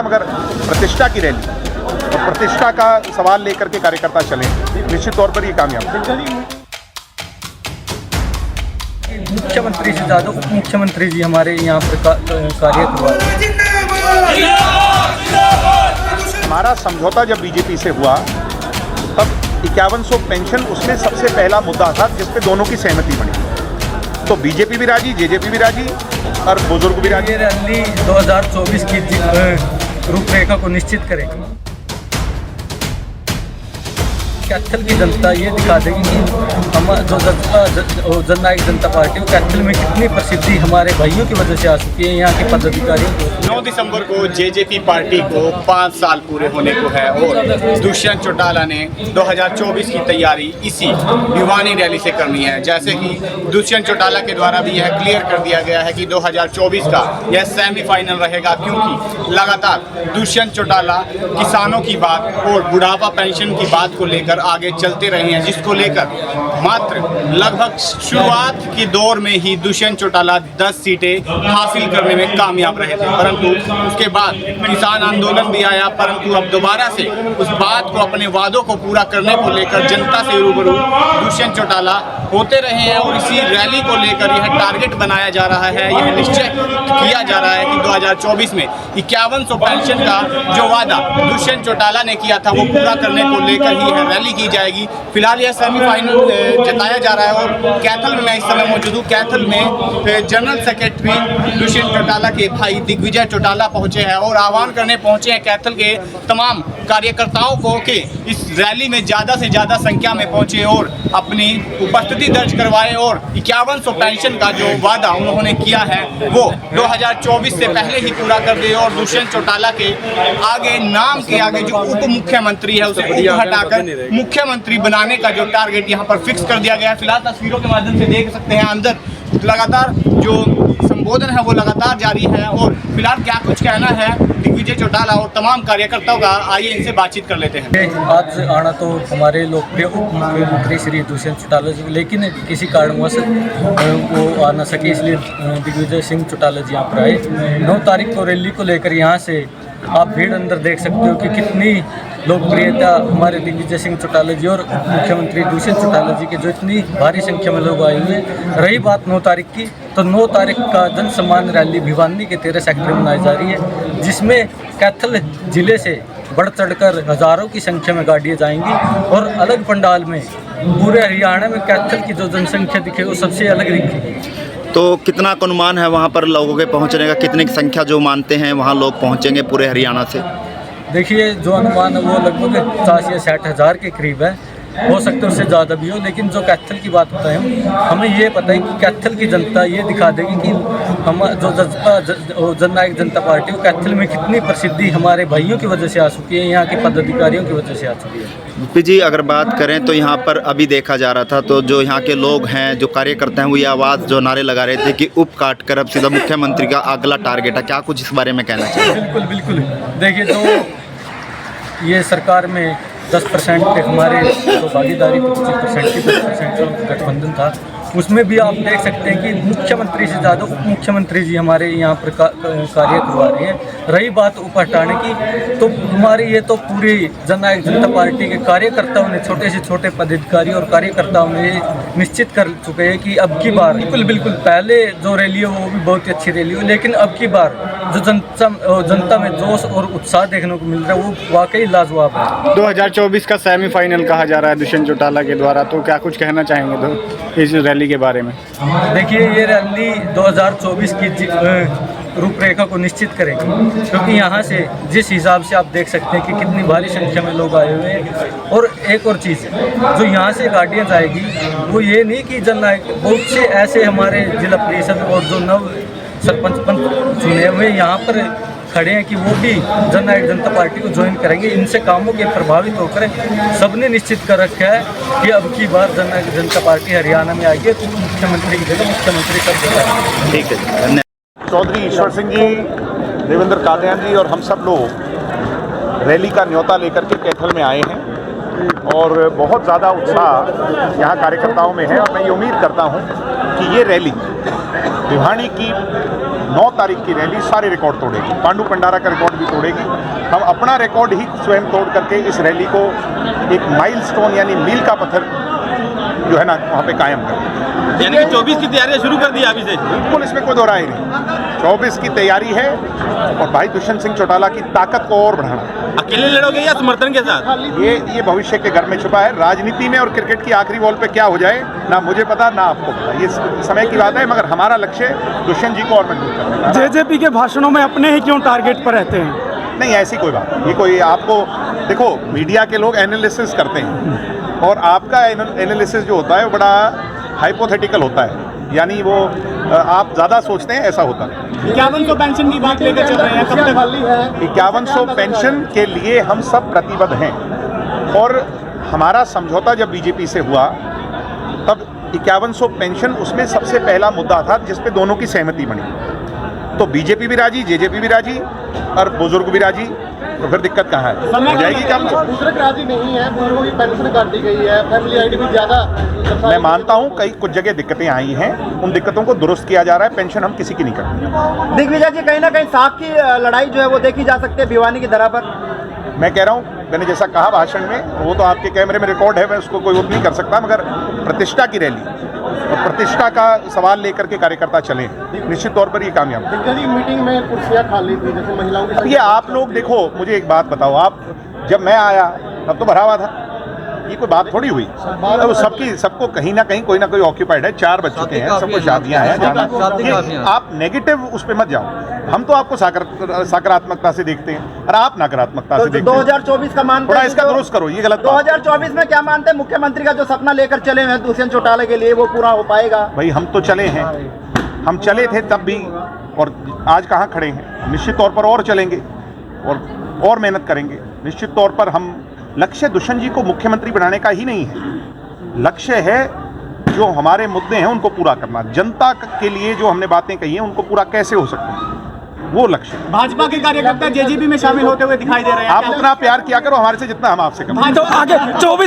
मगर प्रतिष्ठा की रैली और प्रतिष्ठा का सवाल लेकर के कार्यकर्ता चले, निश्चित तौर पर ये कामयाब। मुख्यमंत्री से ज़्यादा उप मुख्यमंत्री जी हमारे यहाँ पर कार्य करवाते हैं। हमारा समझौता जब बीजेपी से हुआ तब 5100 पेंशन उसमें सबसे पहला मुद्दा था जिस पे दोनों की सहमति बनी। तो बीजेपी भी राजी, जेजेपी भी राजी और बुजुर्ग भी राजी। ये रैली 2024 की रूपरेखा को निश्चित करेगी। कैथल की जनता ये दिखा देगी कि हम जो जननायक जनता पार्टी कैथल में कितनी प्रसिद्धि हमारे भाइयों की वजह से आ चुकी है, यहाँ के पदाधिकारियों को। 9 दिसंबर को जेजेपी पार्टी को 5 साल पूरे होने को है और दुष्यंत चौटाला ने 2024 की तैयारी इसी भिवानी रैली से करनी है। जैसे कि दुष्यंत चौटाला के द्वारा भी यह क्लियर कर दिया गया है कि 2024 का यह सेमीफाइनल रहेगा, क्योंकि लगातार दुष्यंत चौटाला किसानों की बात और बुढ़ापा पेंशन की बात को लेकर आगे चलते रहे हैं, जिसको लेकर मात्र लगभग शुरुआत के दौर में ही दुष्यंत चौटाला 10 सीटें हासिल करने में कामयाब रहे थे, परंतु उसके बाद किसान आंदोलन भी आया। परंतु अब दोबारा से उस बात को, अपने वादों को पूरा करने को लेकर जनता से रूबरू दुष्यंत चौटाला होते रहे हैं और इसी रैली को लेकर यह टारगेट बनाया जा रहा है, यह निश्चय किया जा रहा है कि 2024 में 5100 पेंशन का जो वादा दुष्यंत चौटाला ने किया था वो पूरा करने को लेकर ही यह रैली की जाएगी। फिलहाल यह सेमीफाइनल जताया जा रहा है और कैथल में मैं इस समय मौजूद हूँ। कैथल में जनरल सेक्रेटरी दुष्यंत चौटाला के भाई दिग्विजय चौटाला पहुंचे हैं और आह्वान करने पहुंचे हैं कैथल के तमाम कार्यकर्ताओं को कि इस रैली में ज़्यादा से ज़्यादा संख्या में पहुंचे और अपनी उपस्थिति दर्ज करवाए और 5100 पेंशन का जो वादा उन्होंने किया है वो 2024 से पहले ही पूरा कर दे और दुष्यंत चौटाला के आगे नाम के आगे जो उप मुख्यमंत्री है उसे हटाकर मुख्यमंत्री बनाने का जो टारगेट यहाँ पर फिक्स कर दिया गया है। फिलहाल तस्वीरों के माध्यम से देख सकते हैं अंदर लगातार जो संबोधन है वो लगातार जारी है और फिलहाल क्या कुछ कहना है दिग्विजय चौटाला और तमाम कार्यकर्ताओं का, आइए इनसे बातचीत कर लेते हैं। आज आना तो हमारे लोकप्रिय उप मुख्यमंत्री श्री दुष्यंत चौटाला जी, लेकिन किसी कारणवश वो आ न सके, इसलिए दिग्विजय सिंह चौटाला जी यहाँ पर आए। 9 तारीख को रैली को लेकर यहाँ से आप भीड़ अंदर देख सकते हो कि कितनी लोकप्रियता हमारे दिग्विजय सिंह चौटाला जी और मुख्यमंत्री दुष्यंत चौटाला जी के जो इतनी भारी संख्या में लोग आए हुए हैं। रही बात 9 तारीख की, तो 9 तारीख का जन सम्मान रैली भिवानी के 13 सेक्टर में मनाई जा रही है, जिसमें कैथल जिले से बढ़ चढ़कर हज़ारों की संख्या में गाड़ियाँ जाएंगी और अलग पंडाल में पूरे हरियाणा में कैथल की जो जनसंख्या दिखे वो सबसे अलग दिखेगी। तो कितना का अनुमान है वहाँ पर लोगों के पहुँचने का, कितनी संख्या जो मानते हैं वहाँ लोग पहुँचेंगे पूरे हरियाणा से? देखिए जो अनुमान है वो लगभग 50 या 60 हज़ार के करीब है, हो सकता है उससे ज़्यादा भी हो, लेकिन जो कैथल की बात होता है हमें ये पता है कि कैथल की जनता ये दिखा देगी कि हम जो जननायक जनता पार्टी वो कैथल में कितनी प्रसिद्धि हमारे भाइयों की वजह से आ चुकी है, यहाँ के पदाधिकारियों की वजह से आ चुकी है। पी जी, अगर बात करें तो यहाँ पर अभी देखा जा रहा था तो जो यहाँ के लोग हैं, जो कार्यकर्ता हैं, वो ये आवाज़ जो नारे लगा रहे थे कि उप काट कर अब सीधा मुख्यमंत्री का अगला टारगेट है। क्या कुछ इस बारे में कहना चाहिए? बिल्कुल बिल्कुल, देखिए जो ये सरकार में 10% के हमारे जो भागीदारी 25% की 10% जो गठबंधन था उसमें भी आप देख सकते हैं कि मुख्यमंत्री से ज़्यादा उप मुख्यमंत्री जी हमारे यहाँ पर कार्य करवा रहे हैं। रही बात ऊपर हटाने की, तो हमारी ये तो पूरी जननायक जनता पार्टी के कार्यकर्ताओं ने, छोटे से छोटे पदाधिकारी और कार्यकर्ताओं ने निश्चित कर चुके हैं कि अब की बार बिल्कुल पहले जो रैली है वो भी बहुत ही अच्छी रैली हो, लेकिन अब की बार जो जनता में जोश और उत्साह देखने को मिल रहा है वो वाकई लाजवाब है। 2024 का सेमीफाइनल कहा जा रहा है दुष्यंत चौटाला के द्वारा, तो क्या कुछ कहना चाहेंगे तो इस रैली के बारे में? देखिए ये रैली 2024 की रूपरेखा को निश्चित करेगी, क्योंकि यहाँ से जिस हिसाब से आप देख सकते हैं कि कितनी भारी संख्या में लोग आए हुए हैं। और एक और चीज़ जो यहाँ से गाड़ियाँ जाएगी वो ये नहीं कि जननायक, बहुत से ऐसे हमारे जिला परिषद और जो नव सरपंच चुने हुए यहाँ पर खड़े हैं कि वो भी जननायक जनता पार्टी को ज्वाइन करेंगे। इनसे कामों के प्रभावित होकर सबने निश्चित कर रखा है कि अब की बार जननायक जनता पार्टी हरियाणा में आएगी, तो मुख्यमंत्री की जगह मुख्यमंत्री सब जगह। ठीक है, धन्यवाद। चौधरी ईश्वर सिंह जी, देवेंद्र कादियान जी और हम सब लोग रैली का न्योता लेकर के कैथल में आए हैं और बहुत ज़्यादा उत्साह यहाँ कार्यकर्ताओं में है और मैं ये उम्मीद करता हूँ कि ये रैली भिवानी की 9 तारीख की रैली सारे रिकॉर्ड तोड़ेगी, पांडु पंडारा का रिकॉर्ड भी तोड़ेगी। हम अपना रिकॉर्ड ही स्वयं तोड़ करके इस रैली को एक माइलस्टोन यानी मील का पत्थर जो है ना वहाँ पे कायम करेंगे। यानी कि 24 की तैयारियां शुरू कर दी अभी से। बिल्कुल, इसमें कोई दो राय नहीं। 24 की तैयारी है और भाई दुष्यंत सिंह चौटाला की ताकत को और बढ़ाना। अकेले लड़ोगे या समर्थन के साथ? ये भविष्य के घर में छुपा है। राजनीति में और क्रिकेट की आखिरी बॉल पे क्या हो जाए ना मुझे पता ना आपको पता, ये समय की बात है, मगर हमारा लक्ष्य दुष्यंत जी को और मजबूत करना है। जेजेपी के भाषणों में अपने ही क्यों टारगेट पर रहते हैं? नहीं, ऐसी कोई बात नहीं। ये कोई आपको देखो, मीडिया के लोग एनालिसिस करते हैं और आपका एनालिसिस जो होता है वो बड़ा हाइपोथेटिकल होता है, यानी वो आप ज़्यादा सोचते हैं, ऐसा होता है। 5100 पेंशन की बात लेकर चल रहे हैं, कब तक खाली है? 5100 पेंशन के लिए हम सब प्रतिबद्ध हैं और हमारा समझौता जब बीजेपी से हुआ तब 5100 पेंशन उसमें सबसे पहला मुद्दा था जिस पे दोनों की सहमति बनी। तो बीजेपी भी राजी, जेजेपी भी राजी और बुजुर्ग भी राजी, तो फिर दिक्कत कहाँ है? हो जाएगी क्या? दूसरे राजी नहीं है, बुजुर्गों की पेंशन काट दी गई है, फैमिली आईडी भी ज़्यादा। मैं मानता हूँ कई कुछ जगह दिक्कतें आई हैं, उन दिक्कतों को दुरुस्त किया जा रहा है। पेंशन हम किसी की नहीं करते। दिग्विजय जी, कहीं ना कहीं सांप की लड़ाई जो है वो देखी जा सकती है भिवानी की धरा पर। मैं कह रहा हूँ, मैंने जैसा कहा भाषण में, वो तो आपके कैमरे में रिकॉर्ड है, मैं उसको कोई नहीं कर सकता, मगर प्रतिष्ठा की रैली और प्रतिष्ठा का सवाल लेकर के कार्यकर्ता चले, निश्चित तौर पर ये कामयाब है। दिग्गज मीटिंग में कुर्सियाँ खाली थी, जैसे महिलाओं की। अब ये आप लोग देखो, मुझे एक बात बताओ, आप जब मैं आया तब तो भरा हुआ था, ये कोई बात थोड़ी हुई। अब सबको कहीं ना कहीं कोई ना कोई ऑक्यूपाइड है, 4 बज चुके हैं, सबको शादियां हैं, जाना। आप नेगेटिव उस पे मत जाओ। हम तो आपको सकारात्मकता से देखते हैं और आप नकारात्मकता से देखते हैं। 2024 का मानते थोड़ा हैं, इसका दुरुस्त करो, ये गलत बात है। 2024 में क्या मानते हैं, मुख्यमंत्री का जो सपना लेकर चले हैं दुष्यंत चौटाला के लिए, वो पूरा हो पाएगा? भाई हम तो चले हैं, हम चले थे तब भी और आज कहाँ खड़े हैं। निश्चित तौर पर और चलेंगे और मेहनत करेंगे। निश्चित तौर पर हम लक्ष्य दुष्यंत जी को मुख्यमंत्री बनाने का ही नहीं है, लक्ष्य है जो हमारे मुद्दे हैं उनको पूरा करना। जनता के लिए जो हमने बातें कही हैं उनको पूरा कैसे हो सकता है, वो लक्ष्य है। भाजपा के कार्यकर्ता जेजेपी में शामिल होते हुए दिखाई दे रहे हैं। आप उतना प्यार किया करो हमारे से जितना हम आपसे करें। तो आगे 24